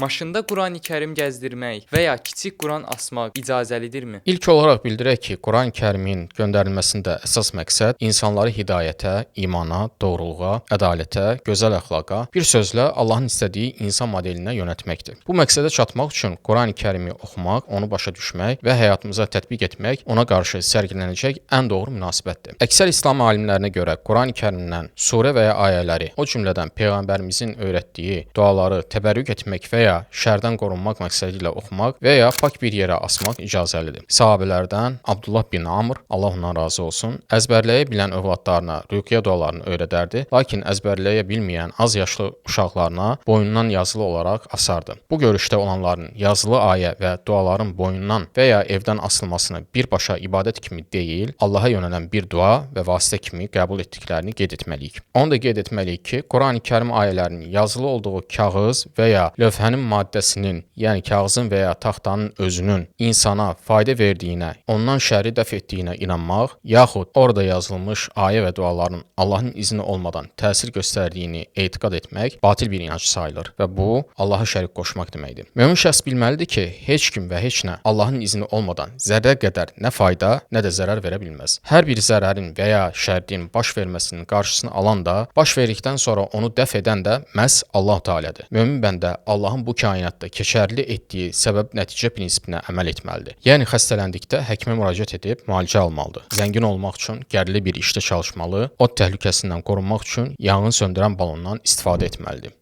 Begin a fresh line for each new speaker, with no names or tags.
Maşında Qurani-Kərim gəzdirmək və ya kiçik Quran asmaq icazəlidirmi?
İlk olaraq bildirək ki, Quran-Kərimin göndərilməsində əsas məqsəd insanları hidayətə, imana, doğruluğa, ədalətə, gözəl əxlaqa, bir sözlə Allahın istədiyi insan modelinə yönəltməkdir. Bu məqsədə çatmaq üçün Qurani-Kərimi oxumaq, onu başa düşmək və həyatımıza tətbiq etmək ona qarşı sərgilənəcək ən doğru münasibətdir. Əksər İslam alimlərinə görə Qurani-Kərimdən surə və ya ayələri, o cümlədən Peyğəmbərimizin öyrətdiyi duaları təbərrük etmək və ya şərdən qorunmaq məqsədi ilə oxumaq və ya pak bir yerə asmaq icazəlidir. Sahabelərdən Abdullah bin Amr, Allah ondan razı olsun, əzbərləyə bilən övladlarına rüqyə dualarını öyrədərdi, lakin əzbərləyə bilməyən az yaşlı uşaqlarına boyundan yazılı olaraq asardı. Bu görüşdə olanların yazılı ayə və duaların boyundan və ya evdən asılmasını birbaşa ibadət kimi deyil, Allaha yönələn bir dua və vasitə kimi qəbul etdiklərini qeyd etməliyik. Onu da qeyd etməliyik ki, Qurani-Kərim ayələrinin yazılı olduğu kağız və ya lövhənin maddəsinin, yəni kağızın və ya taxtanın özünün insana fayda verdiyinə, ondan şəri dəf etdiyinə inanmaq, yaxud orada yazılmış ayə və duaların Allahın izni olmadan təsir göstərdiyini etiqad etmək batil bir inanc sayılır və bu, Allaha şərik qoşmaq deməkdir. Mömin şəxs bilməlidir ki, heç kim və heç nə Allahın izni olmadan zərrə qədər nə fayda, nə də zərər verə bilməz. Hər bir zərərin və ya şərrin baş verməsinin qarşısını alan da, baş verdikdən sonra onu dəf edən də məhz Allah Teala'dır. Mömin bəndə Allahın bu kainatda keçərli etdiyi səbəb-nəticə prinsipinə əməl etməlidir. Yəni xəstələndikdə həkimə müraciət edib müalicə almalıdır. Zəngin olmaq üçün gərli bir işdə çalışmalı, od təhlükəsindən qorunmaq üçün yanğın söndürən balondan istifadə etməlidir.